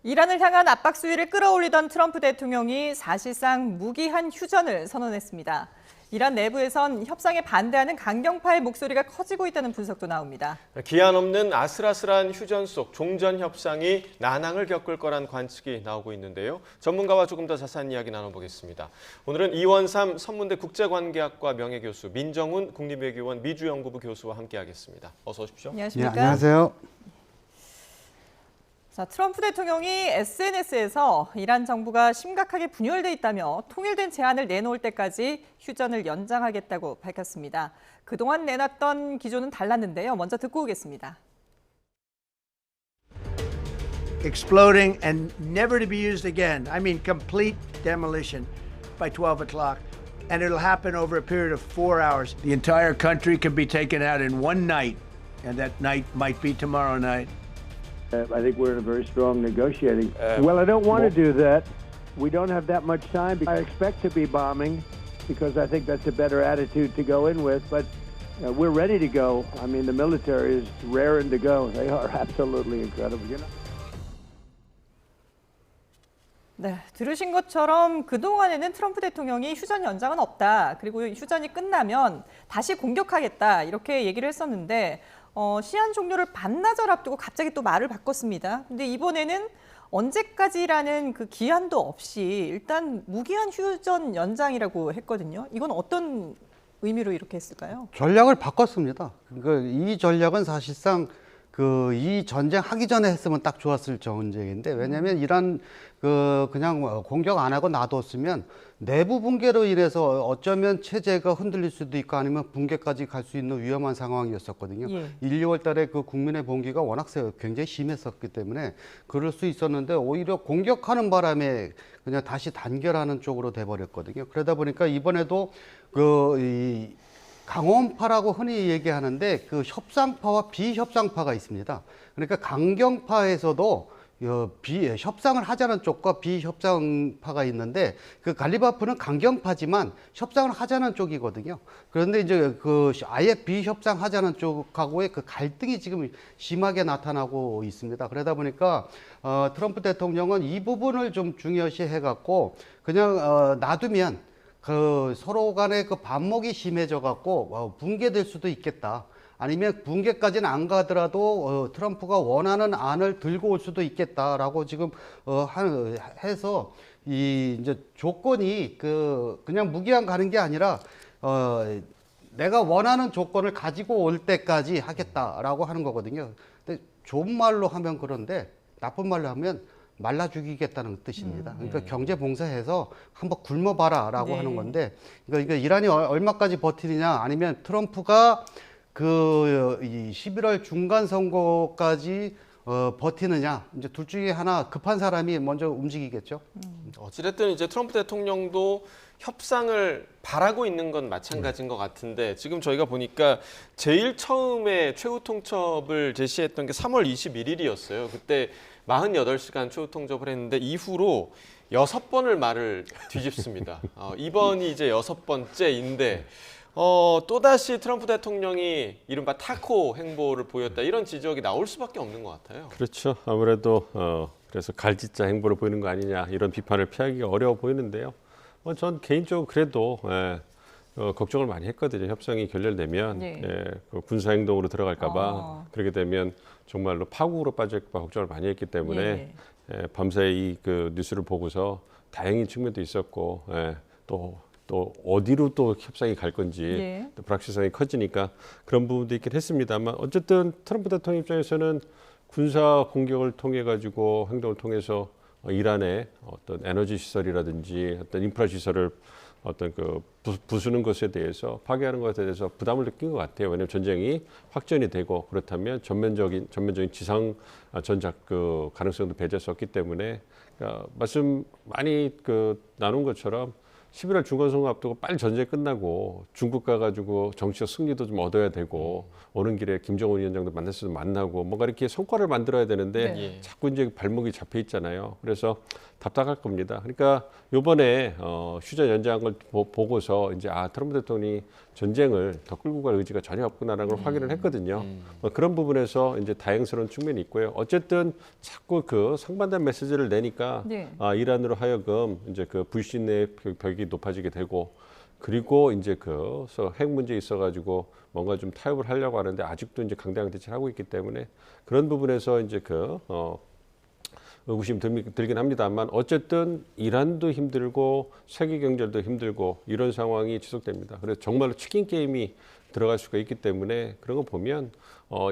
이란을 향한 압박 수위를 끌어올리던 트럼프 대통령이 사실상 무기한 휴전을 선언했습니다. 이란 내부에선 협상에 반대하는 강경파의 목소리가 커지고 있다는 분석도 나옵니다. 기한 없는 아슬아슬한 휴전 속 종전 협상이 난항을 겪을 거란 관측이 나오고 있는데요. 전문가와 조금 더 자세한 이야기 나눠보겠습니다. 오늘은 이원삼 선문대 국제관계학과 명예교수, 민정훈 국립외교원 미주연구부 교수와 함께하겠습니다. 어서 오십시오. 안녕하십니까? 네, 안녕하세요. 자, 트럼프 대통령이 SNS에서 이란 정부가 심각하게 분열돼 있다며 통일된 제안을 내놓을 때까지 휴전을 연장하겠다고 밝혔습니다. 그동안 내놨던 기조는 달랐는데요. 먼저 듣고 오겠습니다. Exploding and never to be used again. I mean, complete demolition by 12 o'clock. And it'll happen over a period of 4 hours. The entire country could be taken out in one night, and that night might be tomorrow night. I think we're in a very strong negotiating. Well, I don't want to do that. We don't have that much time. I expect to be bombing because I think that's a better attitude to go in with. But we're ready to go. I mean, the military is raring to go. They are absolutely incredible. You know? 네, 들으신 것처럼 그동안에는 트럼프 대통령이 휴전 연장은 없다. 그리고 휴전이 끝나면 다시 공격하겠다. 이렇게 얘기를 했었는데 시한 종료를 반나절 앞두고 갑자기 또 말을 바꿨습니다. 근데 이번에는 언제까지라는 그 기한도 없이 일단 무기한 휴전 연장이라고 했거든요. 이건 어떤 의미로 이렇게 했을까요? 전략을 바꿨습니다. 그러니까 이 전략은 사실상 이 전쟁 하기 전에 했으면 딱 좋았을 전쟁인데, 왜냐하면 이란 그냥 공격 안 하고 놔뒀으면 내부 붕괴로 인해서 어쩌면 체제가 흔들릴 수도 있고 아니면 붕괴까지 갈 수 있는 위험한 상황이었었거든요. 1, 2월 달에 그 국민의 봉기가 워낙 굉장히 심했었기 때문에 그럴 수 있었는데, 오히려 공격하는 바람에 그냥 다시 단결하는 쪽으로 돼버렸거든요. 그러다 보니까 이번에도 이 강원파라고 흔히 얘기하는데 그 협상파와 비협상파가 있습니다. 그러니까 강경파에서도 협상을 하자는 쪽과 비협상파가 있는데, 그 갈리바프는 강경파지만 협상을 하자는 쪽이거든요. 그런데 이제 아예 비협상하자는 쪽하고의 그 갈등이 지금 심하게 나타나고 있습니다. 그러다 보니까 트럼프 대통령은 이 부분을 좀 중요시 해갖고 그냥 놔두면 서로 간의 그 반목이 심해져 갖고 붕괴될 수도 있겠다. 아니면 붕괴까지는 안 가더라도 트럼프가 원하는 안을 들고 올 수도 있겠다라고 지금 해서 이제 조건이 그냥 무기한 가는 게 아니라 내가 원하는 조건을 가지고 올 때까지 하겠다라고 하는 거거든요. 근데 좋은 말로 하면 그런데 나쁜 말로 하면 말라 죽이겠다는 뜻입니다. 그러니까 경제 봉쇄해서 한번 굶어봐라라고 하는 건데, 그러니까 이란이 얼마까지 버티느냐, 아니면 트럼프가 이 11월 중간 선거까지 버티느냐, 이제 둘 중에 하나 급한 사람이 먼저 움직이겠죠. 어찌됐든 이제 트럼프 대통령도 협상을 바라고 있는 건 마찬가지인 것 같은데, 지금 저희가 보니까 제일 처음에 최후 통첩을 제시했던 게 3월 21일이었어요. 그때 48시간 최후 통첩을 했는데 이후로 6번을 말을 뒤집습니다. 이번이 이제 6번째인데 또다시 트럼프 대통령이 이른바 타코 행보를 보였다, 이런 지적이 나올 수밖에 없는 것 같아요. 그렇죠. 아무래도 그래서 갈짓자 행보를 보이는 거 아니냐, 이런 비판을 피하기가 어려워 보이는데요. 전 개인적으로 그래도 걱정을 많이 했거든요. 협상이 결렬되면 군사 행동으로 들어갈까 봐, 그렇게 되면 정말로 파국으로 빠질까 봐 걱정을 많이 했기 때문에 밤새 그 뉴스를 보고서 다행인 측면도 있었고, 또 어디로 또 협상이 갈 건지 또 불확실성이 커지니까 그런 부분도 있긴 했습니다만, 어쨌든 트럼프 대통령 입장에서는 군사 공격을 통해 가지고 행동을 통해서 이란의 어떤 에너지 시설이라든지 어떤 인프라 시설을 부수는 것에 대해서, 파괴하는 것에 대해서 부담을 느낀 것 같아요. 왜냐하면 전쟁이 확전이 되고 그렇다면 전면적인 지상 전작 가능성도 배제할 수 없기 때문에, 말씀 많이 나눈 것처럼 11월 중간선거 앞두고 빨리 전쟁이 끝나고 중국 가가지고 정치적 승리도 좀 얻어야 되고, 오는 길에 김정은 위원장도 만날 수도 만나고, 뭔가 이렇게 성과를 만들어야 되는데 자꾸 이제 발목이 잡혀 있잖아요. 그래서 답답할 겁니다. 그러니까 요번에 휴전 연장한 걸 보고서 이제 트럼프 대통령이 전쟁을 더 끌고 갈 의지가 전혀 없구나라는 걸 확인을 했거든요. 그런 부분에서 이제 다행스러운 측면이 있고요. 어쨌든 자꾸 그 상반된 메시지를 내니까 네. 이란으로 하여금 이제 그 불신의 벽이 높아지게 되고 그리고 이제 그 핵 문제 있어가지고 뭔가 좀 타협을 하려고 하는데 아직도 이제 강대강 대치를 하고 있기 때문에 그런 부분에서 이제 의구심 들긴 합니다만 어쨌든 이란도 힘들고 세계 경제도 힘들고 이런 상황이 지속됩니다. 그래서 정말로 치킨 게임이 들어갈 수가 있기 때문에 그런 거 보면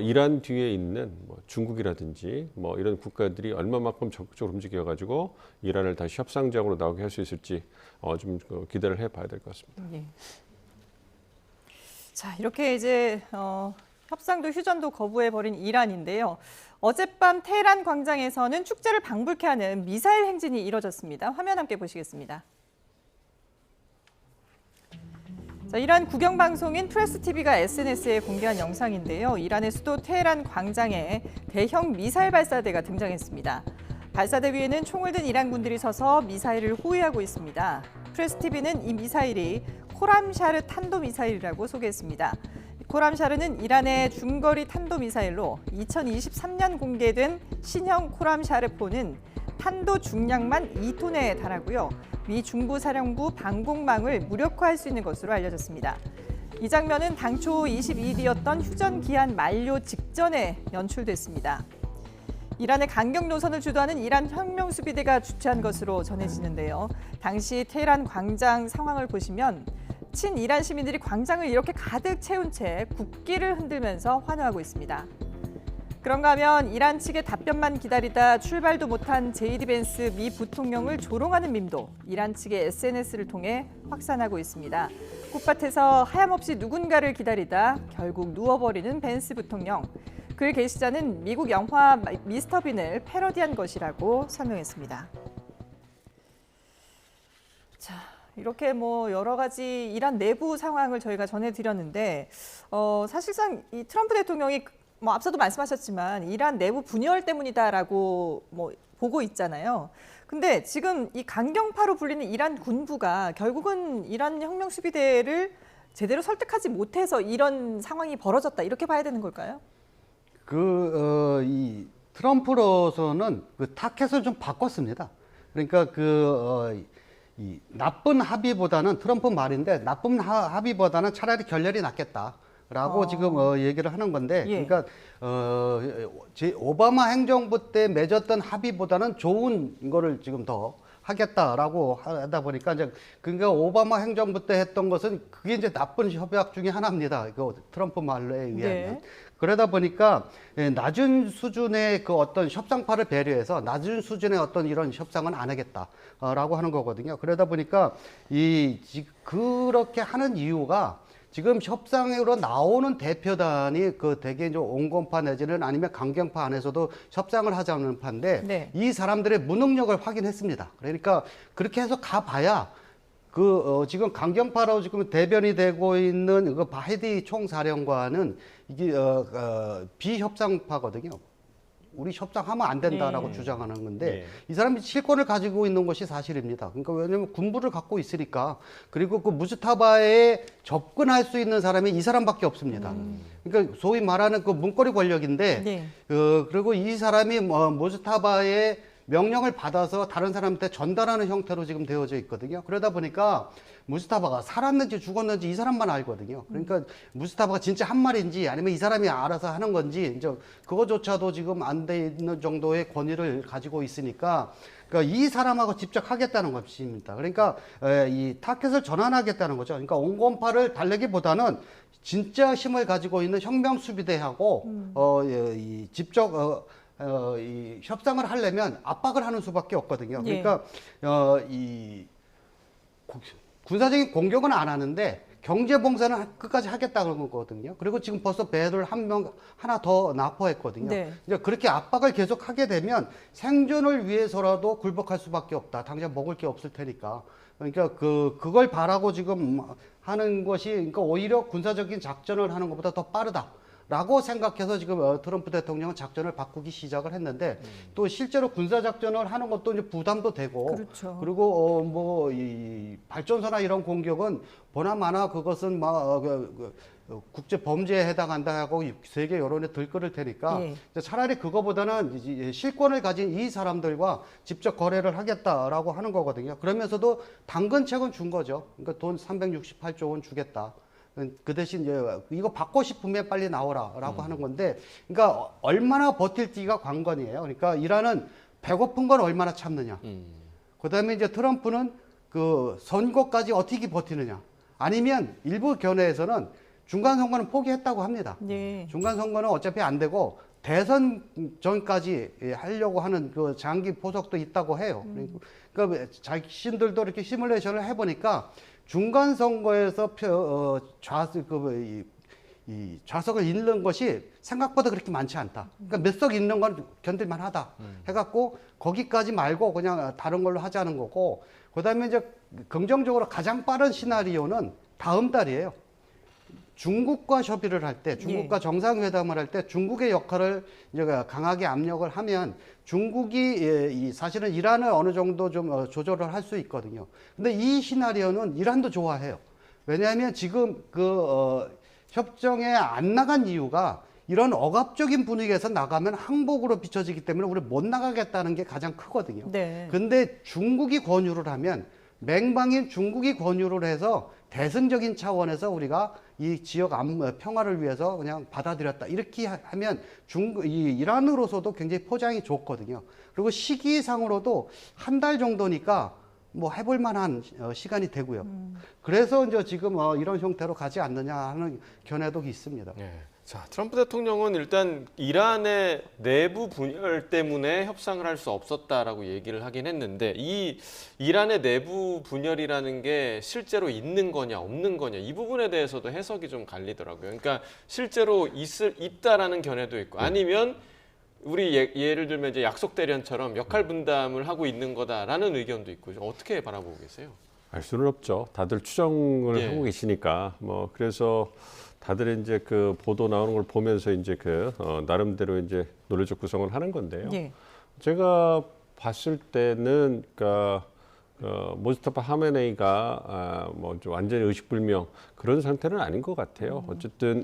이란 뒤에 있는 뭐 중국이라든지 뭐 이런 국가들이 얼마만큼 적극적으로 움직여가지고 이란을 다시 협상장으로 나오게 할 수 있을지 좀 기대를 해봐야 될 것 같습니다. 예. 자, 이렇게 이제 협상도 휴전도 거부해버린 이란인데요. 어젯밤 테헤란 광장에서는 축제를 방불케 하는 미사일 행진이 이뤄졌습니다. 화면 함께 보시겠습니다. 자, 이란 국영방송인 프레스TV가 SNS에 공개한 영상인데요. 이란의 수도 테헤란 광장에 대형 미사일 발사대가 등장했습니다. 발사대 위에는 총을 든 이란 군들이 서서 미사일을 호위하고 있습니다. 프레스TV는 이 미사일이 코람샤르 탄도미사일이라고 소개했습니다. 코람샤르는 이란의 중거리 탄도미사일로 2023년 공개된 신형 코람샤르포는 탄도 중량만 2톤에 달하고요. 미 중부사령부 방공망을 무력화할 수 있는 것으로 알려졌습니다. 이 장면은 당초 22일이었던 휴전 기한 만료 직전에 연출됐습니다. 이란의 강경 노선을 주도하는 이란 혁명수비대가 주최한 것으로 전해지는데요. 당시 테헤란 광장 상황을 보시면 친이란 시민들이 광장을 이렇게 가득 채운 채 국기를 흔들면서 환호하고 있습니다. 그런가 하면 이란 측의 답변만 기다리다 출발도 못한 제이디 벤스 미 부통령을 조롱하는 밈도 이란 측의 SNS를 통해 확산하고 있습니다. 꽃밭에서 하염없이 누군가를 기다리다 결국 누워버리는 벤스 부통령. 글 게시자는 미국 영화 미스터 빈을 패러디한 것이라고 설명했습니다. 자, 이렇게 뭐 여러 가지 이란 내부 상황을 저희가 전해드렸는데 사실상 이 트럼프 대통령이 뭐 앞서도 말씀하셨지만 이란 내부 분열 때문이다라고 뭐 보고 있잖아요. 근데 지금 이 강경파로 불리는 이란 군부가 결국은 이란 혁명수비대를 제대로 설득하지 못해서 이런 상황이 벌어졌다 이렇게 봐야 되는 걸까요? 이 트럼프로서는 그 타켓을 좀 바꿨습니다. 그러니까 이 나쁜 합의보다는 트럼프 말인데 나쁜 합의보다는 차라리 결렬이 낫겠다라고 지금 얘기를 하는 건데, 예. 그러니까 오바마 행정부 때 맺었던 합의보다는 좋은 거를 지금 더 하겠다라고 하다 보니까 이제 그러니까 오바마 행정부 때 했던 것은 그게 이제 나쁜 협약 중에 하나입니다. 그 트럼프 말로에 의하면. 네. 그러다 보니까 낮은 수준의 그 어떤 협상파를 배려해서 낮은 수준의 어떤 이런 협상은 안 하겠다라고 하는 거거든요. 그러다 보니까 그렇게 하는 이유가 지금 협상으로 나오는 대표단이 그 대개 이제 온건파 내지는 아니면 강경파 안에서도 협상을 하자는 파인데 네. 이 사람들의 무능력을 확인했습니다. 그러니까 그렇게 해서 가봐야 지금 강경파로 지금 대변이 되고 있는 그 바헤디 총사령관은 이게 비협상파거든요. 우리 협상하면 안 된다라고 네. 주장하는 건데 네. 이 사람이 실권을 가지고 있는 것이 사실입니다. 그러니까 왜냐하면 군부를 갖고 있으니까 그리고 그 무스타바에 접근할 수 있는 사람이 이 사람밖에 없습니다. 그러니까 소위 말하는 그 문고리 권력인데 네. 그리고 이 사람이 무스타바의 명령을 받아서 다른 사람한테 전달하는 형태로 지금 되어져 있거든요. 그러다 보니까 무스타바가 살았는지 죽었는지 이 사람만 알거든요. 그러니까 무스타바가 진짜 한 말인지 아니면 이 사람이 알아서 하는 건지 이제 그거조차도 지금 안 돼 있는 정도의 권위를 가지고 있으니까 그러니까 이 사람하고 직접 하겠다는 것입니다. 그러니까 이 타켓을 전환하겠다는 거죠. 그러니까 온건파를 달래기보다는 진짜 힘을 가지고 있는 혁명수비대하고 직접 이 협상을 하려면 압박을 하는 수밖에 없거든요. 예. 그러니까 이 군사적인 공격은 안 하는데 경제 봉쇄는 끝까지 하겠다는 거거든요. 그리고 지금 벌써 배를 하나 더 납포했거든요. 네. 이제 그렇게 압박을 계속 하게 되면 생존을 위해서라도 굴복할 수밖에 없다. 당장 먹을 게 없을 테니까. 그러니까 그걸 바라고 지금 하는 것이 그러니까 오히려 군사적인 작전을 하는 것보다 더 빠르다. 라고 생각해서 지금 트럼프 대통령은 작전을 바꾸기 시작을 했는데 또 실제로 군사 작전을 하는 것도 이제 부담도 되고 그렇죠. 그리고 뭐 이 발전소나 이런 공격은 보나마나 그것은 막 국제 범죄에 해당한다 하고 세계 여론에 들끓을 테니까 예. 차라리 그거보다는 이제 실권을 가진 이 사람들과 직접 거래를 하겠다라고 하는 거거든요. 그러면서도 당근책은 준 거죠. 그러니까 돈 368조 원 주겠다. 그 대신 이제 이거 받고 싶으면 빨리 나오라라고 하는 건데, 그러니까 얼마나 버틸지가 관건이에요. 그러니까 이란은 배고픈 건 얼마나 참느냐. 그다음에 이제 트럼프는 그 선거까지 어떻게 버티느냐. 아니면 일부 견해에서는 중간 선거는 포기했다고 합니다. 예. 중간 선거는 어차피 안 되고 대선 전까지 하려고 하는 그 장기 포석도 있다고 해요. 그러니까 자신들도 이렇게 시뮬레이션을 해보니까 중간 선거에서 좌석을 잃는 것이 생각보다 그렇게 많지 않다. 그러니까 몇 석 잃는 건 견딜만 하다. 해갖고 거기까지 말고 그냥 다른 걸로 하자는 거고, 그 다음에 이제 긍정적으로 가장 빠른 시나리오는 다음 달이에요. 중국과 협의를 할 때, 중국과 정상회담을 할 때 중국의 역할을 이제 강하게 압력을 하면 중국이 사실은 이란을 어느 정도 좀 조절을 할 수 있거든요. 근데 이 시나리오는 이란도 좋아해요. 왜냐하면 지금 협정에 안 나간 이유가 이런 억압적인 분위기에서 나가면 항복으로 비춰지기 때문에 우리 못 나가겠다는 게 가장 크거든요. 네. 근데 중국이 권유를 하면 맹방인 중국이 권유를 해서 대승적인 차원에서 우리가 이 지역 평화를 위해서 그냥 받아들였다. 이렇게 하면 이란으로서도 굉장히 포장이 좋거든요. 그리고 시기상으로도 한 달 정도니까 뭐 해볼 만한 시간이 되고요. 그래서 이제 지금 이런 형태로 가지 않느냐 하는 견해도 있습니다. 네. 자, 트럼프 대통령은 일단 이란의 내부 분열 때문에 협상을 할 수 없었다라고 얘기를 하긴 했는데, 이 이란의 내부 분열이라는 게 실제로 있는 거냐 없는 거냐, 이 부분에 대해서도 해석이 좀 갈리더라고요. 그러니까 실제로 있다라는 견해도 있고, 아니면 우리 예를 들면 이제 약속 대련처럼 역할 분담을 하고 있는 거다라는 의견도 있고, 어떻게 바라보고 계세요? 알 수는 없죠. 다들 추정을 예. 하고 계시니까. 뭐 그래서 다들 이제 그 보도 나오는 걸 보면서 이제 나름대로 이제 논리적 구성을 하는 건데요. 예. 제가 봤을 때는 그러니까 모스타파 하메네이가 뭐 좀 완전히 의식불명 그런 상태는 아닌 것 같아요. 어쨌든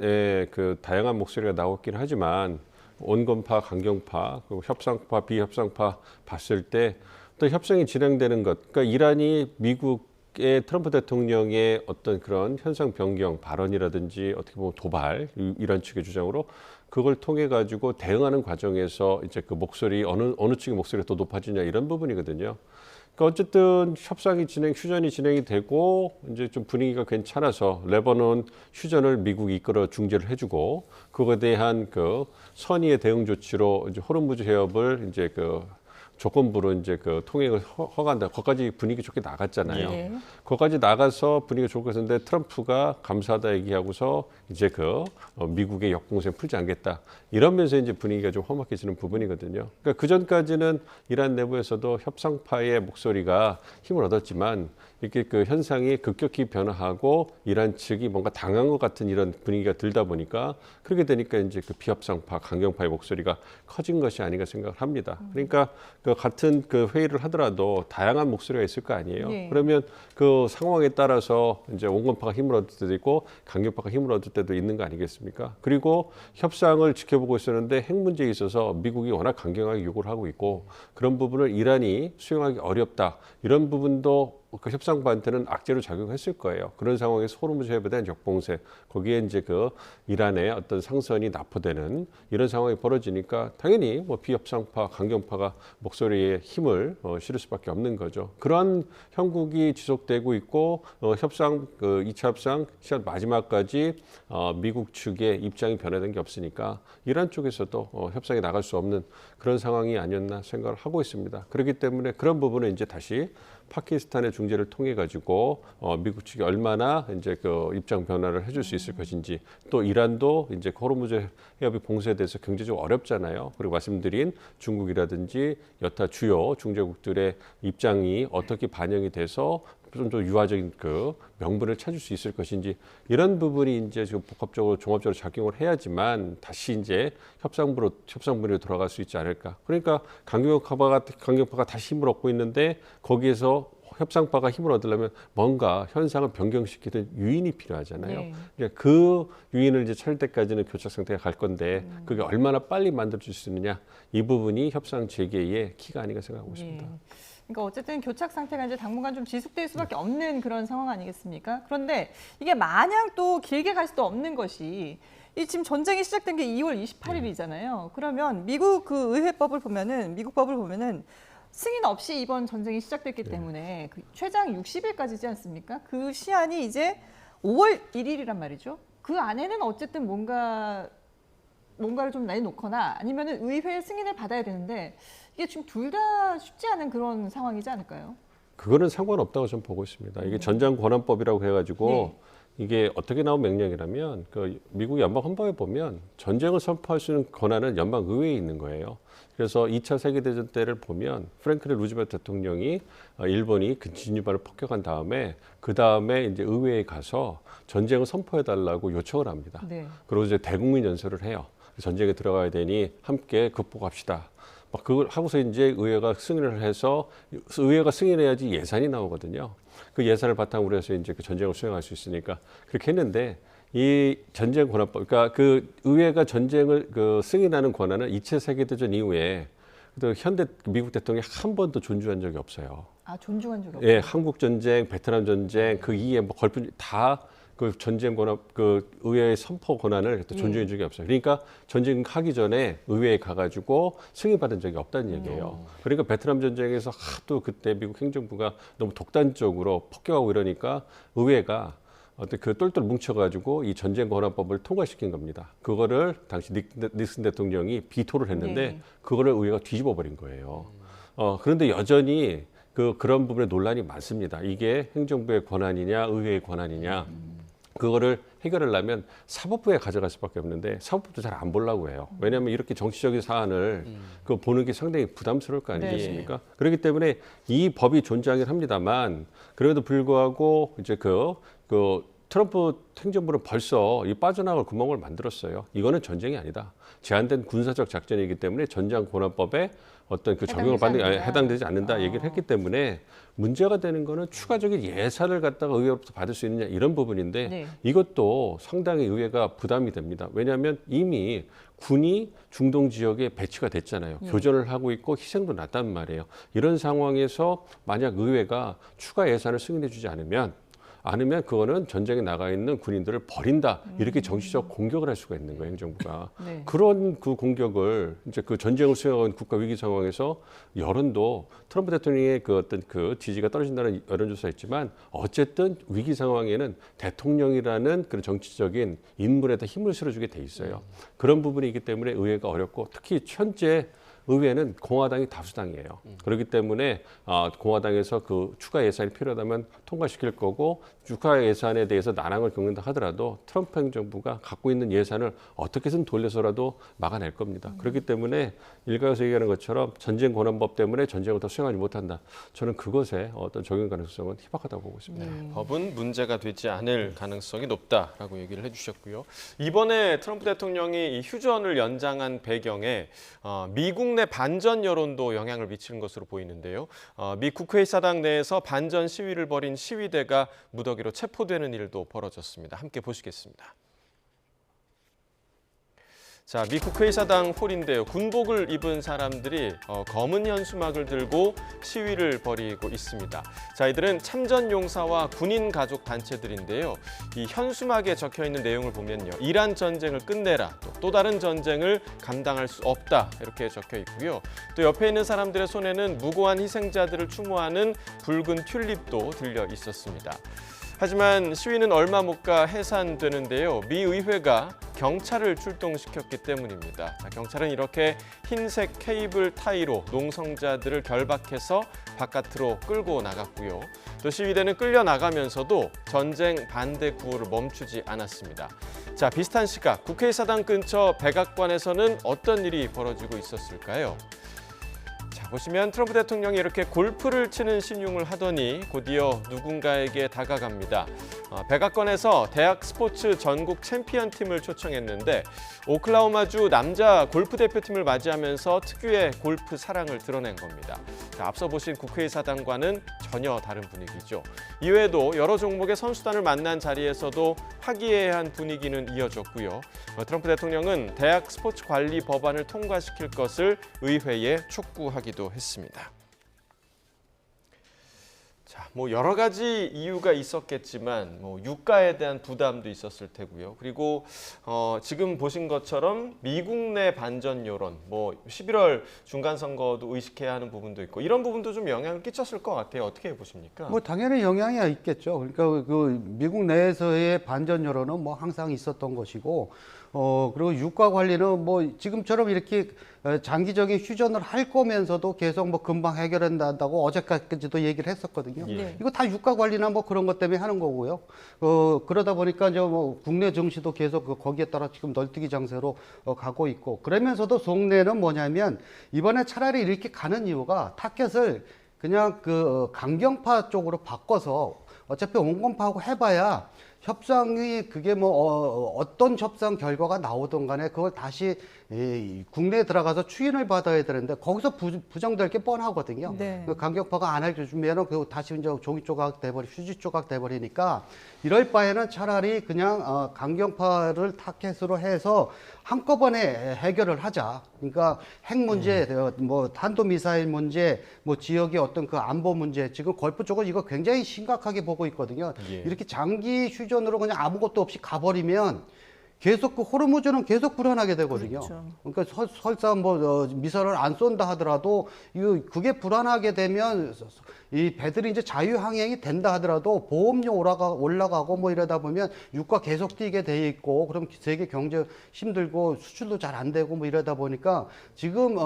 그 다양한 목소리가 나오긴 하지만 온건파, 강경파, 그리고 협상파, 비협상파 봤을 때 또 협상이 진행되는 것, 그러니까 이란이 미국의 트럼프 대통령의 어떤 그런 현상 변경 발언이라든지 어떻게 보면 도발, 이란 측의 주장으로 그걸 통해 가지고 대응하는 과정에서 이제 그 목소리 어느 측의 목소리가 더 높아지냐 이런 부분이거든요. 그러니까 어쨌든 휴전이 진행이 되고 이제 좀 분위기가 괜찮아서 레바논 휴전을 미국이 이끌어 중재를 해주고, 그거에 대한 그 선의의 대응 조치로 이제 호르무즈 해협을 이제 그 조건부로 이제 그 통행을 허가한다. 거기까지 분위기 좋게 나갔잖아요. 예. 거기까지 나가서 분위기가 좋게 했는데 트럼프가 감사하다 얘기하고서 이제 미국의 역공생 풀지 않겠다. 이러면서 이제 분위기가 좀 험악해지는 부분이거든요. 그러니까 그 전까지는 이란 내부에서도 협상파의 목소리가 힘을 얻었지만 이렇게 그 현상이 급격히 변화하고 이란 측이 뭔가 당한 것 같은 이런 분위기가 들다 보니까 그렇게 되니까 이제 그 비협상파, 강경파의 목소리가 커진 것이 아닌가 생각을 합니다. 그러니까 그 같은 그 회의를 하더라도 다양한 목소리가 있을 거 아니에요. 예. 그러면 그 상황에 따라서 이제 온건파가 힘을 얻을 때도 있고 강경파가 힘을 얻을 때도 있는 거 아니겠습니까? 그리고 협상을 지켜보고 있었는데 핵 문제에 있어서 미국이 워낙 강경하게 요구를 하고 있고 그런 부분을 이란이 수용하기 어렵다. 이런 부분도 그 협상파한테는 악재로 작용했을 거예요. 그런 상황에서 호르무즈 해협에 대한 역봉쇄, 거기에 이제 그 이란의 어떤 상선이 납포되는 이런 상황이 벌어지니까 당연히 뭐 비협상파, 강경파가 목소리에 힘을 실을 수밖에 없는 거죠. 그런 형국이 지속되고 있고 협상 그 2차 협상 시간 마지막까지 미국 측의 입장이 변화된 게 없으니까 이란 쪽에서도 협상에 나갈 수 없는 그런 상황이 아니었나 생각을 하고 있습니다. 그렇기 때문에 그런 부분은 이제 다시 파키스탄의 중재를 통해 가지고 미국 측이 얼마나 이제 그 입장 변화를 해줄 수 있을 것인지, 또 이란도 이제 호르무즈 해협이 봉쇄에 대해서 경제적으로 어렵잖아요. 그리고 말씀드린 중국이라든지 여타 주요 중재국들의 입장이 어떻게 반영이 돼서 좀 더 유화적인 그 명분을 찾을 수 있을 것인지 이런 부분이 이제 지금 복합적으로 종합적으로 작용을 해야지만 다시 이제 협상부로 돌아갈 수 있지 않을까. 그러니까 강경파가 다시 힘을 얻고 있는데 거기에서 협상파가 힘을 얻으려면 뭔가 현상을 변경시키는 유인이 필요하잖아요. 네. 그러니까 그 유인을 이제 찾을 때까지는 교착 상태가 갈 건데 그게 얼마나 빨리 만들어질 수 있느냐 이 부분이 협상 재개의 키가 아닌가 생각하고 있습니다. 그러니까 어쨌든 교착 상태가 이제 당분간 좀 지속될 수밖에 없는 그런 상황 아니겠습니까? 그런데 이게 마냥 또 길게 갈 수도 없는 것이 이 지금 전쟁이 시작된 게 2월 28일이잖아요. 그러면 미국 그 의회법을 보면은 미국 법을 보면은 승인 없이 이번 전쟁이 시작됐기 때문에 그 최장 60일까지지 않습니까? 그 시한이 이제 5월 1일이란 말이죠. 그 안에는 어쨌든 뭔가를 좀 내놓거나 아니면은 의회 승인을 받아야 되는데 이게 지금 둘 다 쉽지 않은 그런 상황이지 않을까요? 그거는 상관없다고 저는 보고 있습니다. 이게 전장권한법이라고 해가지고 네. 이게 어떻게 나온 명령이라면 그 미국 연방 헌법에 보면 전쟁을 선포할 수 있는 권한은 연방 의회에 있는 거예요. 그래서 2차 세계대전 때를 보면 프랭클린 루즈벨트 대통령이 일본이 그 진주만을 폭격한 다음에 그 다음에 이제 의회에 가서 전쟁을 선포해달라고 요청을 합니다. 네. 그리고 이제 대국민 연설을 해요. 전쟁에 들어가야 되니 함께 극복합시다. 막 그걸 하고서 이제 의회가 승인을 해서 의회가 승인해야지 예산이 나오거든요. 그 예산을 바탕으로 해서 이제 그 전쟁을 수행할 수 있으니까 그렇게 했는데 이 전쟁 권한법, 그러니까 그 의회가 전쟁을 그 승인하는 권한은 2차 세계대전 이후에 또 현대 미국 대통령이 한 번도 존중한 적이 없어요. 아, 존중한 적이 없어요. 예, 한국 전쟁, 베트남 전쟁 그 이후에 뭐 걸프 다 그 전쟁 권한 그 의회의 선포 권한을 또 존중해 준 적이 없어요. 그러니까 전쟁하기 전에 의회에 가가지고 승인받은 적이 없다는 얘기예요. 그러니까 베트남 전쟁에서 하도 그때 미국 행정부가 너무 독단적으로 폭격하고 이러니까 의회가 어떤 그 똘똘 뭉쳐가지고 이 전쟁 권한법을 통과시킨 겁니다. 그거를 당시 닉슨 대통령이 비토를 했는데 네. 그거를 의회가 뒤집어 버린 거예요. 그런데 여전히 그런 부분에 논란이 많습니다. 이게 행정부의 권한이냐, 의회의 권한이냐. 그거를 해결하려면 사법부에 가져갈 수밖에 없는데 사법부도 잘 안 보려고 해요. 왜냐하면 이렇게 정치적인 사안을 그 보는 게 상당히 부담스러울 거 아니겠습니까? 그렇기 때문에 이 법이 존재하긴 합니다만 그래도 불구하고 이제 그 트럼프 행정부는 벌써 이 빠져나갈 구멍을 만들었어요. 이거는 전쟁이 아니다. 제한된 군사적 작전이기 때문에 전장 권한법에 어떤 그 적용을 해당되지 않는다 얘기를 했기 때문에 문제가 되는 거는 추가적인 예산을 갖다가 의회로부터 받을 수 있느냐 이런 부분인데 네. 이것도 상당히 의회가 부담이 됩니다. 왜냐하면 이미 군이 중동 지역에 배치가 됐잖아요. 교전을 하고 있고 희생도 났단 말이에요. 이런 상황에서 만약 의회가 추가 예산을 승인해 주지 않으면 그거는 전쟁에 나가 있는 군인들을 버린다 이렇게 정치적 공격을 할 수가 있는 거예요, 행정부가. 네. 그런 그 공격을 이제 그 전쟁을 수행하는 국가 위기 상황에서 여론도 트럼프 대통령의 그 어떤 그 지지가 떨어진다는 여론조사였지만 어쨌든 위기 상황에는 대통령이라는 그런 정치적인 인물에다 힘을 실어주게 돼 있어요. 그런 부분이기 때문에 의회가 어렵고 특히 현재 의회는 공화당이 다수당이에요. 그렇기 때문에 공화당에서 그 추가 예산이 필요하다면 통과시킬 거고 추가 예산에 대해서 난항을 겪는다 하더라도 트럼프 행정부가 갖고 있는 예산을 어떻게든 돌려서라도 막아낼 겁니다. 그렇기 때문에 일각에서 얘기하는 것처럼 전쟁 권한법 때문에 전쟁을 더 수행하지 못한다. 저는 그것에 어떤 적용 가능성은 희박하다고 보고 있습니다. 법은 문제가 되지 않을 가능성이 높다라고 얘기를 해주셨고요. 이번에 트럼프 대통령이 이 휴전을 연장한 배경에 미국 내 반전 여론도 영향을 미치는 것으로 보이는데요. 미 국회 사당 내에서 반전 시위를 벌인 시위대가 무더기로 체포되는 일도 벌어졌습니다. 함께 보시겠습니다. 자, 미 국회의사당 홀인데요. 군복을 입은 사람들이 검은 현수막을 들고 시위를 벌이고 있습니다. 자, 이들은 참전용사와 군인 가족 단체들인데요. 이 현수막에 적혀 있는 내용을 보면요. 이란 전쟁을 끝내라, 또 다른 전쟁을 감당할 수 없다 이렇게 적혀 있고요. 또 옆에 있는 사람들의 손에는 무고한 희생자들을 추모하는 붉은 튤립도 들려 있었습니다. 하지만 시위는 얼마 못 가 해산되는데요. 미 의회가 경찰을 출동시켰기 때문입니다. 경찰은 이렇게 흰색 케이블 타이로 농성자들을 결박해서 바깥으로 끌고 나갔고요. 또 시위대는 끌려 나가면서도 전쟁 반대 구호를 멈추지 않았습니다. 자, 비슷한 시각 국회의사당 근처 백악관에서는 어떤 일이 벌어지고 있었을까요? 자, 보시면 트럼프 대통령이 이렇게 골프를 치는 신용을 하더니 곧이어 누군가에게 다가갑니다. 백악관에서 대학 스포츠 전국 챔피언팀을 초청했는데 오클라호마주 남자 골프 대표팀을 맞이하면서 특유의 골프 사랑을 드러낸 겁니다. 자, 앞서 보신 국회의사당과는 전혀 다른 분위기죠. 이외에도 여러 종목의 선수단을 만난 자리에서도 화기애애한 분위기는 이어졌고요. 트럼프 대통령은 대학 스포츠 관리 법안을 통과시킬 것을 의회에 촉구하기도 했습니다. 자, 뭐 여러 가지 이유가 있었겠지만 유가에 대한 부담도 있었을 테고요. 그리고 지금 보신 것처럼 미국 내 반전 여론, 11월 중간 선거도 의식해야 하는 부분도 있고 이런 부분도 좀 영향을 끼쳤을 것 같아요. 어떻게 보십니까? 뭐 당연히 영향이 있겠죠. 그러니까 그 미국 내에서의 반전 여론은 뭐 항상 있었던 것이고, 그리고 유가 관리는 뭐 지금처럼 이렇게 장기적인 휴전을 할 거면서도 계속 뭐 금방 해결한다고 어제까지도 얘기를 했었거든요. 예. 이거 다 유가 관리나 뭐 그런 것 때문에 하는 거고요. 그러다 보니까 이제 뭐 국내 증시도 계속 거기에 따라 지금 널뛰기 장세로 가고 있고, 그러면서도 속내는 뭐냐면 이번에 차라리 이렇게 가는 이유가 타켓을 그냥 그 강경파 쪽으로 바꿔서 어차피 온건파하고 해봐야 협상이 그게 뭐 어떤 협상 결과가 나오든 간에 그걸 다시 국내에 들어가서 추인을 받아야 되는데 거기서 부정될 게 뻔하거든요. 네. 그 강경파가 안 해주면 그 다시 이제 종이 조각 휴지 조각 돼버리니까 이럴 바에는 차라리 그냥 강경파를 타켓으로 해서 한꺼번에 해결을 하자. 그러니까 핵 문제, 뭐 탄도 미사일 문제, 뭐 지역의 어떤 그 안보 문제, 지금 걸프 쪽은 이거 굉장히 심각하게 보고 있거든요. 예. 이렇게 장기 휴전으로 그냥 아무것도 없이 가버리면 계속 그 호르무즈는 계속 불안하게 되거든요. 그렇죠. 그러니까 설사 뭐 미사일을 안 쏜다 하더라도 그게 불안하게 되면 이 배들이 이제 자유항행이 된다 하더라도 보험료 올라가고 뭐 이러다 보면 유가 계속 뛰게 돼 있고, 그럼 세계 경제 힘들고 수출도 잘 안 되고 뭐 이러다 보니까 지금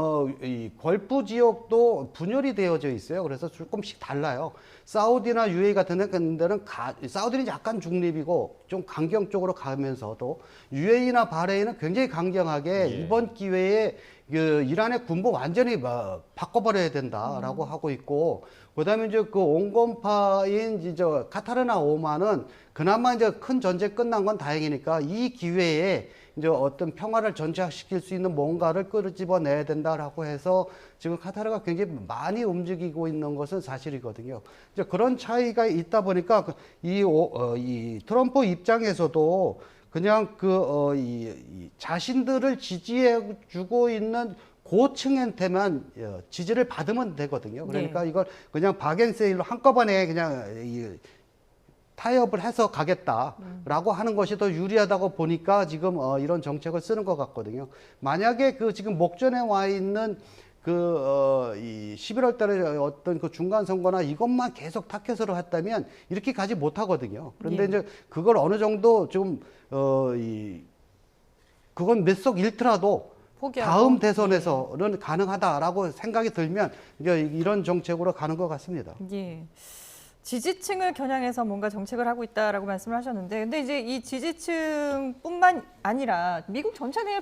이 걸프 지역도 분열이 되어져 있어요. 그래서 조금씩 달라요. 사우디나 UAE 같은 데는 사우디는 약간 중립이고 좀 강경 쪽으로 가면서도 UAE나 바레인은 굉장히 강경하게 이번 기회에 그 이란의 군부 완전히 바꿔버려야 된다라고 하고 있고, 그다음에 이제 그 온건파인 이제 카타르나 오만은 그나마 이제 큰 전쟁 끝난 건 다행이니까 이 기회에 이제 어떤 평화를 전착시킬 수 있는 뭔가를 끄집어내야 된다라고 해서 지금 카타르가 굉장히 많이 움직이고 있는 것은 사실이거든요. 이제 그런 차이가 있다 보니까 이 트럼프 입장에서도 그냥 이 자신들을 지지해주고 있는 고층한테만 지지를 받으면 되거든요. 그러니까 네. 이걸 그냥 박앤세일로 한꺼번에 그냥 타협을 해서 가겠다라고 하는 것이 더 유리하다고 보니까 지금 이런 정책을 쓰는 것 같거든요. 만약에 그 지금 목전에 와 있는 이 11월 달에 어떤 그 중간 선거나 이것만 계속 타켓으로 했다면 이렇게 가지 못하거든요. 그런데 예. 이제 그걸 어느 정도 좀 그건 몇 석 잃더라도 포기하고. 다음 대선에서는 가능하다라고 생각이 들면 이제 이런 정책으로 가는 것 같습니다. 예. 지지층을 겨냥해서 뭔가 정책을 하고 있다라고 말씀을 하셨는데, 근데 이제 이 지지층뿐만 아니라 미국 전체 내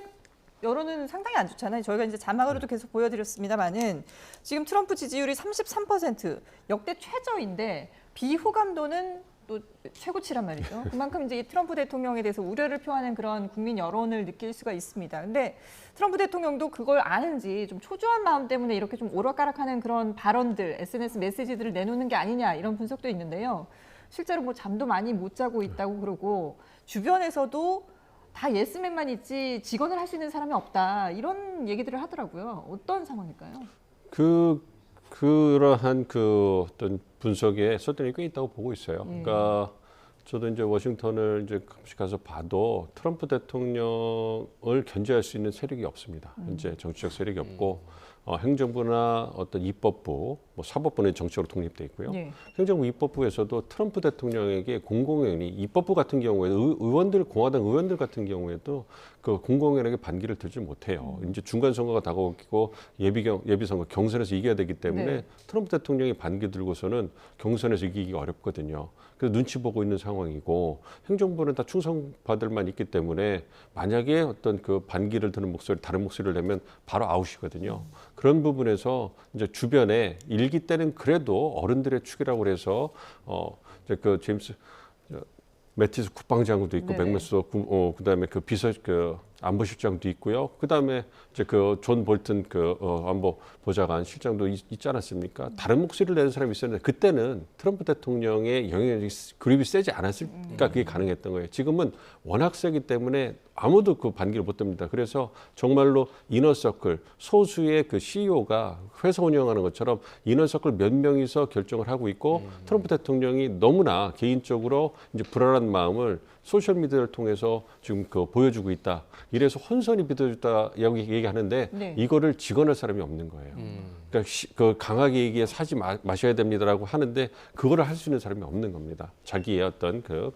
여론은 상당히 안 좋잖아요. 저희가 이제 자막으로도 계속 보여드렸습니다만은 지금 트럼프 지지율이 33%, 역대 최저인데 비호감도는 또 최고치란 말이죠. 그만큼 이제 이 트럼프 대통령에 대해서 우려를 표하는 그런 국민 여론을 느낄 수가 있습니다. 근데 트럼프 대통령도 그걸 아는지 좀 초조한 마음 때문에 이렇게 좀 오락가락하는 그런 발언들, SNS 메시지들을 내놓는 게 아니냐 이런 분석도 있는데요. 실제로 뭐 잠도 많이 못 자고 있다고 그러고 주변에서도 다 예스맨만 있지 직원을 할 수 있는 사람이 없다 이런 얘기들을 하더라고요. 어떤 상황일까요? 그러한 그 어떤 분석에 설득이 꽤 있다고 보고 있어요. 그러니까 저도 이제 워싱턴을 이제 가끔씩 가서 봐도 트럼프 대통령을 견제할 수 있는 세력이 없습니다. 현재 정치적 세력이 없고 행정부나 어떤 입법부 뭐 사법부는 정치적으로 독립돼 있고요. 예. 행정부 입법부에서도 트럼프 대통령에게 공공연히 입법부 같은 경우에 의원들 공화당 의원들 같은 경우에도 그 공공연하게 반기를 들지 못해요. 이제 중간 선거가 다가오고 예비 선거 경선에서 이겨야 되기 때문에 네. 트럼프 대통령이 반기 들고서는 경선에서 이기기가 어렵거든요. 그래서 눈치 보고 있는 상황이고 행정부는 다 충성받을만 있기 때문에 만약에 어떤 그 반기를 드는 목소리, 다른 목소리를 내면 바로 아웃이거든요. 그런 부분에서 이제 주변에 일기 때는 그래도 어른들의 축이라고 그래서 이제 그 제임스 매티스 국방장관도 있고 네네. 맥메스 그다음에 그 비서 그 안보실장도 있고요. 그다음에 이제 그 존 볼튼 그 안보 보좌관 실장도 있지 않았습니까? 다른 목소리를 내는 사람이 있었는데 그때는 트럼프 대통령의 영향력이 그립이 세지 않았으니까 그게 가능했던 거예요. 지금은 워낙 세기 때문에 아무도 그 반기를 못 듭니다. 그래서 정말로 이너서클 소수의 그 CEO가 회사 운영하는 것처럼 이너서클 몇 명이서 결정을 하고 있고 트럼프 대통령이 너무나 개인적으로 이제 불안한 마음을 소셜 미디어를 통해서 지금 그 보여주고 있다. 이래서 혼선이 빚어졌다 얘기하는데 네. 이거를 직언할 사람이 없는 거예요. 그러니까 그 강하게 얘기해서 하지 마셔야 됩니다라고 하는데 그거를 할 수 있는 사람이 없는 겁니다. 자기의 어떤 그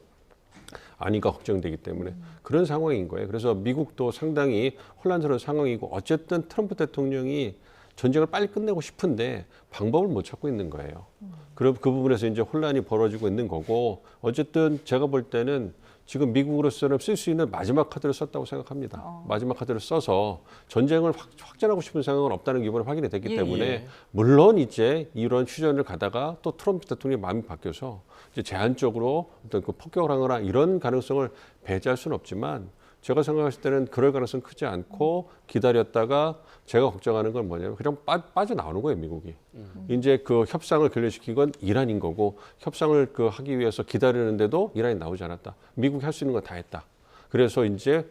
아니가 걱정되기 때문에 그런 상황인 거예요. 그래서 미국도 상당히 혼란스러운 상황이고 어쨌든 트럼프 대통령이 전쟁을 빨리 끝내고 싶은데 방법을 못 찾고 있는 거예요. 그럼 그 부분에서 이제 혼란이 벌어지고 있는 거고 어쨌든 제가 볼 때는 지금 미국으로서는 쓸 수 있는 마지막 카드를 썼다고 생각합니다. 마지막 카드를 써서 전쟁을 확전하고 싶은 생각은 없다는 게 이번에 확인이 됐기 예, 때문에 예. 물론 이제 이런 휴전을 가다가 또 트럼프 대통령의 마음이 바뀌어서 이제 제한적으로 어떤 그 폭격을 하거나 이런 가능성을 배제할 수는 없지만 제가 생각했을 때는 그럴 가능성 크지 않고 기다렸다가 제가 걱정하는 건 뭐냐면 그냥 빠져나오는 거예요, 미국이. 이제 그 협상을 결렬시킨 건 이란인 거고 협상을 그 하기 위해서 기다리는데도 이란이 나오지 않았다. 미국이 할 수 있는 건 다 했다. 그래서 이제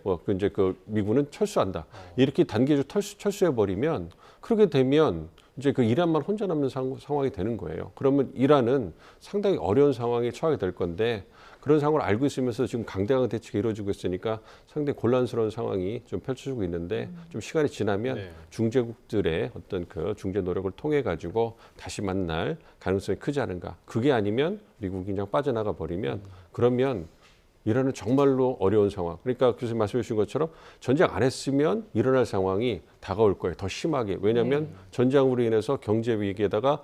그 미국은 철수한다. 이렇게 단계적으로 철수해 버리면 그렇게 되면 이제 그 이란만 혼자 남는 상황이 되는 거예요. 그러면 이란은 상당히 어려운 상황에 처하게 될 건데 그런 상황을 알고 있으면서 지금 강대강 대치가 이루어지고 있으니까 상당히 곤란스러운 상황이 좀 펼쳐지고 있는데 좀 시간이 지나면 네. 중재국들의 어떤 그 중재 노력을 통해 가지고 다시 만날 가능성이 크지 않은가. 그게 아니면 미국이 그냥 빠져나가 버리면 그러면 이란은 정말로 어려운 상황. 그러니까 교수님 말씀해 주신 것처럼 전쟁 안 했으면 일어날 상황이 다가올 거예요. 더 심하게. 왜냐하면 전쟁으로 인해서 경제 위기에다가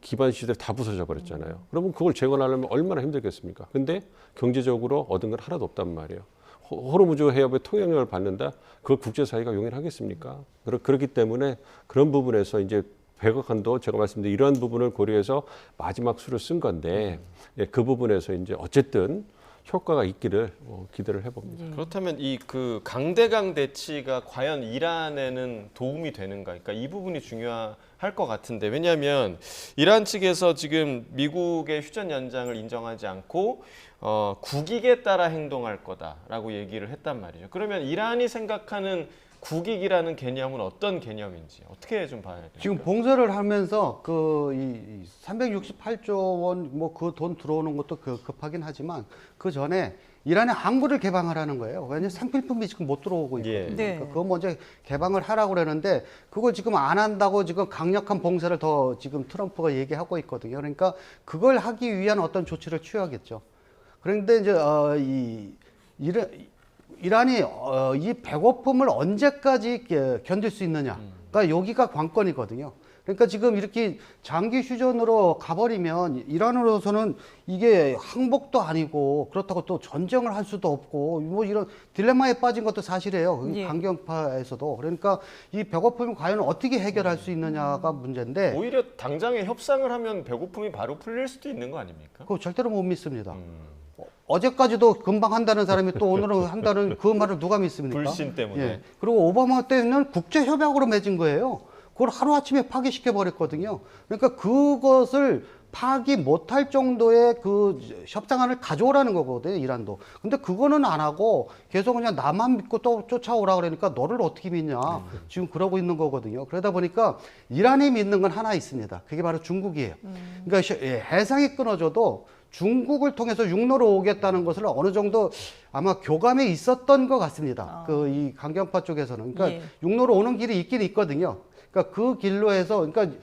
기반 시설 다 부서져 버렸잖아요. 그러면 그걸 재건하려면 얼마나 힘들겠습니까? 근데 경제적으로 얻은 건 하나도 없단 말이에요. 호르무즈 해협의 통행료를 받는다? 그걸 국제사회가 용인하겠습니까? 그렇기 때문에 그런 부분에서 이제 백악관도 제가 말씀드린 이러한 부분을 고려해서 마지막 수를 쓴 건데 예, 그 부분에서 이제 어쨌든 효과가 있기를 기대를 해봅니다. 그렇다면 이 그 강대강 대치가 과연 이란에는 도움이 되는가? 그러니까 이 부분이 중요할 것 같은데 왜냐하면 이란 측에서 지금 미국의 휴전 연장을 인정하지 않고 국익에 따라 행동할 거다라고 얘기를 했단 말이죠. 그러면 이란이 생각하는 국익이라는 개념은 어떤 개념인지 어떻게 좀 봐야 돼요? 지금 봉쇄를 하면서 이 368조 원 뭐 그 돈 들어오는 것도 급하긴 하지만 그 전에 이란의 항구를 개방하라는 거예요. 왜냐하면 생필품이 지금 못 들어오고 있거든요. 예. 네. 그러니까 그거 먼저 개방을 하라고 그러는데 그거 지금 안 한다고 지금 강력한 봉쇄를 더 지금 트럼프가 얘기하고 있거든요. 그러니까 그걸 하기 위한 어떤 조치를 취하겠죠. 그런데 이제 이란이 이 배고픔을 언제까지 견딜 수 있느냐가 여기가 관건이거든요. 그러니까 지금 이렇게 장기 휴전으로 가버리면 이란으로서는 이게 항복도 아니고 그렇다고 또 전쟁을 할 수도 없고 뭐 이런 딜레마에 빠진 것도 사실이에요. 예. 강경파에서도. 그러니까 이 배고픔을 과연 어떻게 해결할 수 있느냐가 문제인데 오히려 당장에 협상을 하면 배고픔이 바로 풀릴 수도 있는 거 아닙니까? 그거 절대로 못 믿습니다. 어제까지도 금방 한다는 사람이 또 오늘은 한다는 그 말을 누가 믿습니까? 불신 때문에. 예. 그리고 오바마 때는 국제협약으로 맺은 거예요. 그걸 하루아침에 파기시켜 버렸거든요. 그러니까 그것을 파기 못할 정도의 그 협상안을 가져오라는 거거든요, 이란도. 근데 그거는 안 하고 계속 그냥 나만 믿고 또 쫓아오라 그러니까 너를 어떻게 믿냐. 지금 그러고 있는 거거든요. 그러다 보니까 이란이 믿는 건 하나 있습니다. 그게 바로 중국이에요. 그러니까 해상이 끊어져도 중국을 통해서 육로로 오겠다는 것을 어느 정도 아마 교감에 있었던 것 같습니다. 이 강경파 쪽에서는. 그러니까 예. 육로로 오는 길이 있긴 있거든요. 그러니까 그 길로 해서 그러니까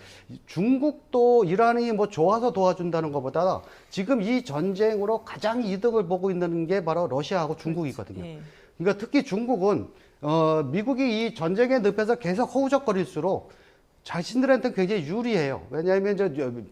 중국도 이란이 뭐 좋아서 도와준다는 것보다 지금 이 전쟁으로 가장 이득을 보고 있는 게 바로 러시아하고 중국이거든요. 예. 그러니까 특히 중국은 미국이 이 전쟁의 늪에서 계속 허우적거릴수록 자신들한테 굉장히 유리해요. 왜냐하면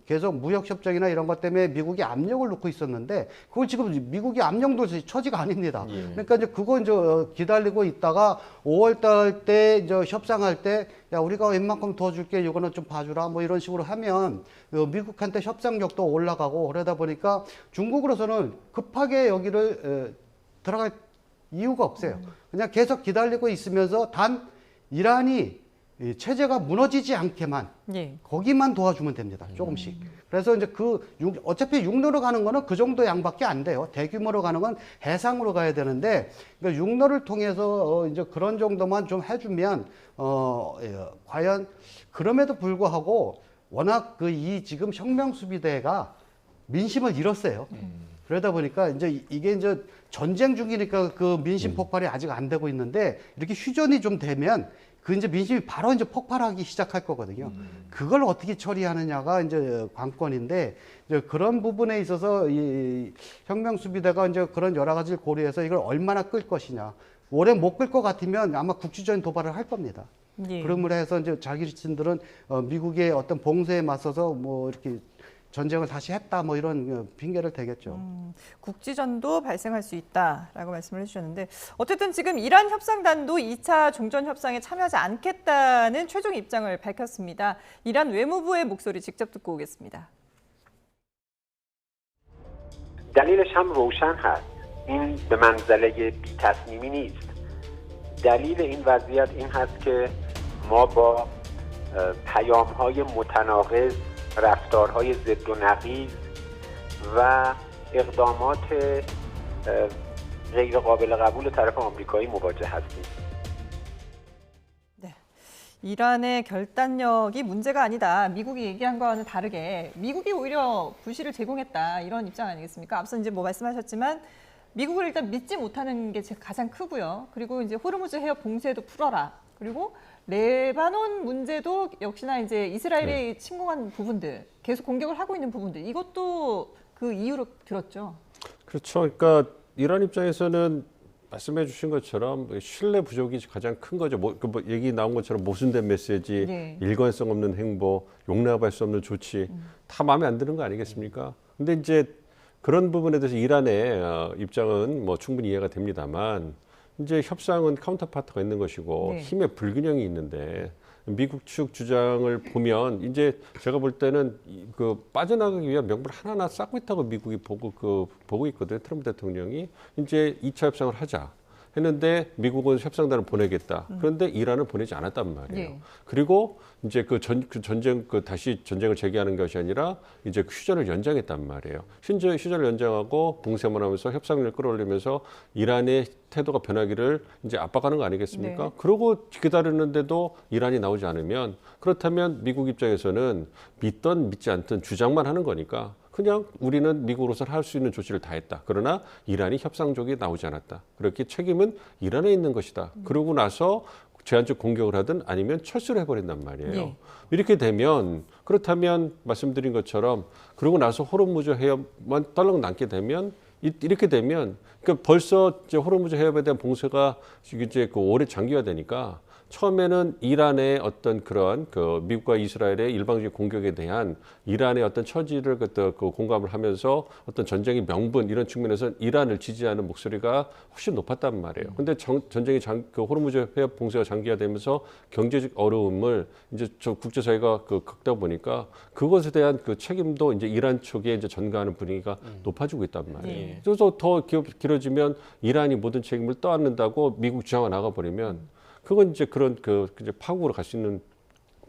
계속 무역협정이나 이런 것 때문에 미국이 압력을 넣고 있었는데 그걸 지금 미국이 압력 넣을 처지가 아닙니다. 예. 그러니까 이제 그거 이제 기다리고 있다가 5월달 때 이제 협상할 때 야 우리가 웬만큼 더 줄게 이거는 좀 봐주라 뭐 이런 식으로 하면 미국한테 협상력도 올라가고 그러다 보니까 중국으로서는 급하게 여기를 들어갈 이유가 없어요. 그냥 계속 기다리고 있으면서 단 이란이 이 체제가 무너지지 않게만 예. 거기만 도와주면 됩니다. 조금씩. 그래서 이제 어차피 육로로 가는 거는 그 정도 양밖에 안 돼요. 대규모로 가는 건 해상으로 가야 되는데 그러니까 육로를 통해서 이제 그런 정도만 좀 해주면 과연 그럼에도 불구하고 워낙 이 지금 혁명수비대가 민심을 잃었어요. 그러다 보니까 이게 이제 전쟁 중이니까 그 민심 폭발이 아직 안 되고 있는데 이렇게 휴전이 좀 되면 이제 민심이 바로 이제 폭발하기 시작할 거거든요. 그걸 어떻게 처리하느냐가 이제 관건인데 이제 그런 부분에 있어서 이 혁명수비대가 이제 그런 여러 가지를 고려해서 이걸 얼마나 끌 것이냐. 오래 못 끌 것 같으면 아마 국지적인 도발을 할 겁니다. 예. 그러므로 해서 이제 자기들은 미국의 어떤 봉쇄에 맞서서 뭐 이렇게 전쟁을 다시 했다 뭐 이런 핑계를 대겠죠. 국지전도 발생할 수 있다라고 말씀을 해주셨는데 어쨌든 지금 이란 협상단도 2차 종전 협상에 참여하지 않겠다는 최종 입장을 밝혔습니다. 이란 외무부의 목소리 직접 듣고 오겠습니다. دلیلش هم روشن هست. این به منزله بی‌تصمیمی نیست. دلیل این وضعیت این هست که ما با پیام‌های متناقض رفتارهای ضد و نقیض و اقدامات غیر قابل قبول طرف آمریکایی مواجه هستیم. 네. 이란의 결단력이 문제가 아니다. 미국이 얘기한 거와는 다르게 미국이 오히려 불씨를 제공했다. 이런 입장 아니겠습니까? 앞서 이제 뭐 말씀하셨지만 미국을 일단 믿지 못하는 게 가장 크고요. 그리고 이제 호르무즈 해협 봉쇄도 풀어라. 그리고 레바논 문제도 역시나 이제 이스라엘이 침공한 부분들, 계속 공격을 하고 있는 부분들, 이것도 그 이유로 들었죠. 그렇죠. 그러니까 이란 입장에서는 말씀해 주신 것처럼 신뢰 부족이 가장 큰 거죠. 뭐 얘기 나온 것처럼 모순된 메시지, 네. 일관성 없는 행보, 용납할 수 없는 조치, 다 마음에 안 드는 거 아니겠습니까? 근데 이제 그런 부분에 대해서 이란의 입장은 뭐 충분히 이해가 됩니다만 이제 협상은 카운터파트가 있는 것이고 네. 힘의 불균형이 있는데 미국 측 주장을 보면 이제 제가 볼 때는 그 빠져나가기 위한 명분 하나하나 쌓고 있다고 미국이 보고 있거든요. 트럼프 대통령이 이제 2차 협상을 하자 했는데 미국은 협상단을 보내겠다. 그런데 이란은 보내지 않았단 말이에요. 네. 그리고 이제 전쟁 다시 전쟁을 재개하는 것이 아니라 이제 휴전을 연장했단 말이에요. 휴전을 연장하고 봉쇄만 하면서 협상을 끌어올리면서 이란의 태도가 변하기를 이제 압박하는 거 아니겠습니까? 네. 그러고 기다렸는데도 이란이 나오지 않으면 그렇다면 미국 입장에서는 믿던 믿지 않던 주장만 하는 거니까 그냥 우리는 미국으로서 할 수 있는 조치를 다 했다. 그러나 이란이 협상족이 나오지 않았다. 그렇게 책임은 이란에 있는 것이다. 그러고 나서 제한적 공격을 하든 아니면 철수를 해버린단 말이에요. 예. 이렇게 되면 그렇다면 말씀드린 것처럼 그러고 나서 호르무즈 해협만 떨렁 남게 되면 이렇게 되면 그러니까 벌써 이제 호르무즈 해협에 대한 봉쇄가 이제 오래 장기화되니까 처음에는 이란의 어떤 그런 미국과 이스라엘의 일방적인 공격에 대한 이란의 어떤 처지를 공감을 하면서 어떤 전쟁의 명분 이런 측면에서 이란을 지지하는 목소리가 훨씬 높았단 말이에요. 근데 전쟁이 호르무즈 해협 봉쇄가 장기화되면서 경제적 어려움을 이제 국제사회가 겪다 보니까 그것에 대한 책임도 이제 이란 쪽에 이제 전가하는 분위기가 높아지고 있단 말이에요. 그래서 더 길어지면 이란이 모든 책임을 떠안는다고 미국 주장을 나가버리면 그건 이제 그런 이제 파국으로 갈 수 있는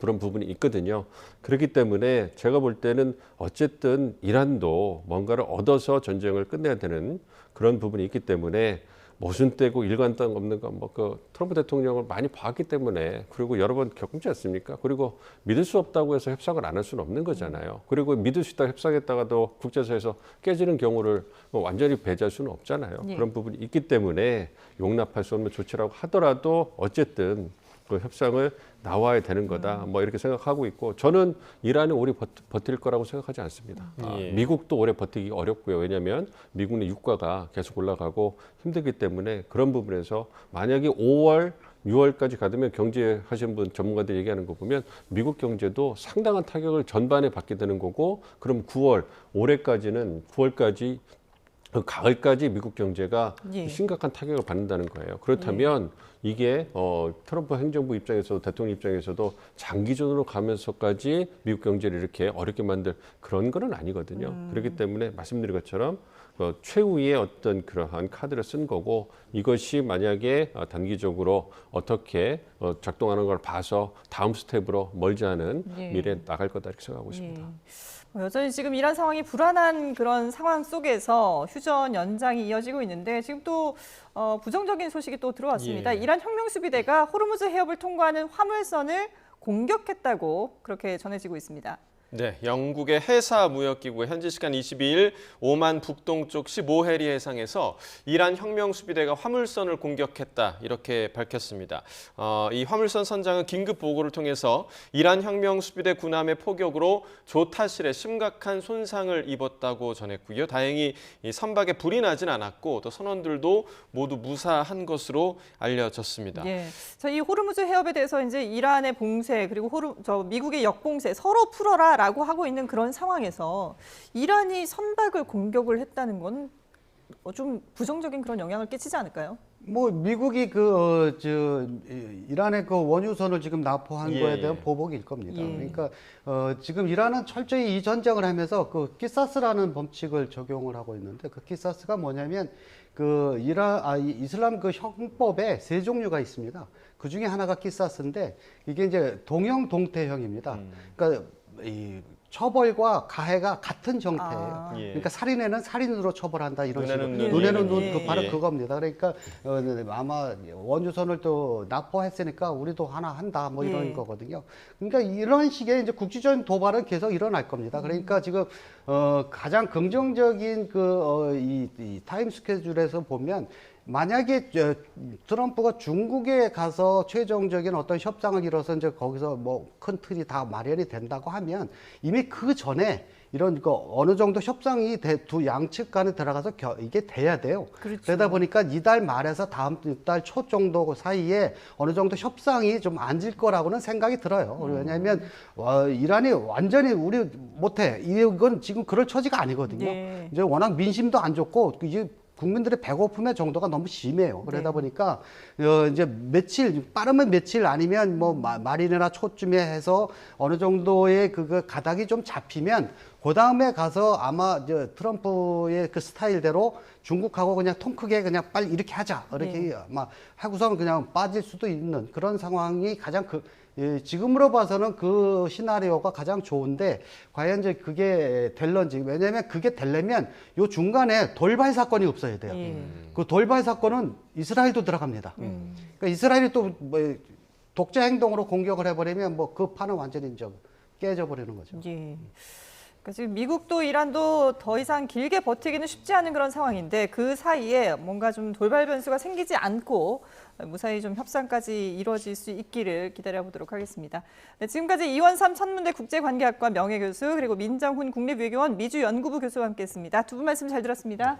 그런 부분이 있거든요. 그렇기 때문에 제가 볼 때는 어쨌든 이란도 뭔가를 얻어서 전쟁을 끝내야 되는 그런 부분이 있기 때문에 모순되고 일관성 없는 건 트럼프 대통령을 많이 봤기 때문에 그리고 여러 번 겪지 않습니까? 그리고 믿을 수 없다고 해서 협상을 안 할 수는 없는 거잖아요. 그리고 믿을 수 있다 협상했다가도 국제사회에서 깨지는 경우를 완전히 배제할 수는 없잖아요. 예. 그런 부분이 있기 때문에 용납할 수 없는 조치라고 하더라도 어쨌든 그 협상을 나와야 되는 거다. 뭐 이렇게 생각하고 있고 저는 이란이 오래 버틸 거라고 생각하지 않습니다. 예. 미국도 오래 버티기 어렵고요. 왜냐하면 미국의 유가가 계속 올라가고 힘들기 때문에 그런 부분에서 만약에 5월 6월까지 가면 경제 하시는 분 전문가들 얘기하는 거 보면 미국 경제도 상당한 타격을 전반에 받게 되는 거고 그럼 9월 올해까지는 9월까지 가을까지 미국 경제가 예. 심각한 타격을 받는다는 거예요. 그렇다면 이게 트럼프 행정부 입장에서도 대통령 입장에서도 장기전으로 가면서까지 미국 경제를 이렇게 어렵게 만들 그런 건 아니거든요. 그렇기 때문에 말씀드린 것처럼 최후의 어떤 그러한 카드를 쓴 거고 이것이 만약에 단기적으로 어떻게 작동하는 걸 봐서 다음 스텝으로 멀지 않은 예. 미래에 나갈 거다 이렇게 생각하고 있습니다. 여전히 지금 이란 상황이 불안한 그런 상황 속에서 휴전 연장이 이어지고 있는데 지금 또 부정적인 소식이 또 들어왔습니다. 예. 이란 혁명수비대가 호르무즈 해협을 통과하는 화물선을 공격했다고 그렇게 전해지고 있습니다. 네, 영국의 해사 무역기구가 현지 시간 22일 오만 북동쪽 15해리 해상에서 이란 혁명수비대가 화물선을 공격했다 이렇게 밝혔습니다. 이 화물선 선장은 긴급 보고를 통해서 이란 혁명수비대 군함의 포격으로 조타실에 심각한 손상을 입었다고 전했고요. 다행히 이 선박에 불이 나진 않았고 또 선원들도 모두 무사한 것으로 알려졌습니다. 예. 이 호르무즈 해협에 대해서 이제 이란의 봉쇄 그리고 미국의 역봉쇄 서로 풀어라라고 하고 있는 그런 상황에서 이란이 선박을 공격을 했다는 건 좀 부정적인 그런 영향을 끼치지 않을까요? 뭐 미국이 이란의 그 원유선을 지금 납포한 예. 거에 대한 보복일 겁니다. 예. 그러니까 지금 이란은 철저히 이 전쟁을 하면서 그 키사스라는 법칙을 적용을 하고 있는데 그 키사스가 뭐냐면 이슬람 그 형법에 세 종류가 있습니다. 그 중에 하나가 키사스인데 이게 이제 동형 동태형입니다. 그러니까 이 처벌과 가해가 같은 형태예요. 예. 그러니까 살인에는 살인으로 처벌한다 이런 식으로. 눈에는 눈에는 눈, 예. 바로 예. 그겁니다. 그러니까 아마 원유선을 또 납포했으니까 우리도 하나 한다 뭐 이런 예. 거거든요. 그러니까 이런 식의 이제 국지적인 도발은 계속 일어날 겁니다. 그러니까 지금 가장 긍정적인 이 타임 스케줄에서 보면 만약에 트럼프가 중국에 가서 최종적인 어떤 협상을 이뤄서 이제 거기서 뭐 큰 틀이 다 마련이 된다고 하면 이미 그 전에 이런 어느 정도 협상이 두 양측 간에 들어가서 이게 돼야 돼요. 그렇죠. 그러다 보니까 이달 말에서 다음 달 초 정도 사이에 어느 정도 협상이 좀 앉을 거라고는 생각이 들어요. 왜냐하면 이란이 완전히 우리 못해 이건 지금 그럴 처지가 아니거든요. 네. 이제 워낙 민심도 안 좋고 이제 국민들의 배고픔의 정도가 너무 심해요. 그러다 보니까 이제 빠르면 며칠 아니면 뭐 말이나 초쯤에 해서 어느 정도의 그 가닥이 좀 잡히면 그 다음에 가서 아마 이제 트럼프의 그 스타일대로 중국하고 그냥 통 크게 그냥 빨리 이렇게 하자 이렇게 아마 하고서는 그냥 빠질 수도 있는 그런 상황이 가장 지금으로 봐서는 그 시나리오가 가장 좋은데 과연 이제 그게 될런지 왜냐하면 그게 되려면 요 중간에 돌발 사건이 없어야 돼요. 그 돌발 사건은 이스라엘도 들어갑니다. 그러니까 이스라엘이 또 뭐 독재 행동으로 공격을 해버리면 뭐 그 판은 완전히 이제 깨져 버리는 거죠. 예. 그러니까 지금 미국도 이란도 더 이상 길게 버티기는 쉽지 않은 그런 상황인데 그 사이에 뭔가 좀 돌발 변수가 생기지 않고 무사히 좀 협상까지 이루어질 수 있기를 기다려보도록 하겠습니다. 네, 지금까지 이원삼 천문대 국제관계학과 명예교수 그리고 민정훈 국립외교원 미주연구부 교수와 함께했습니다. 두 분 말씀 잘 들었습니다.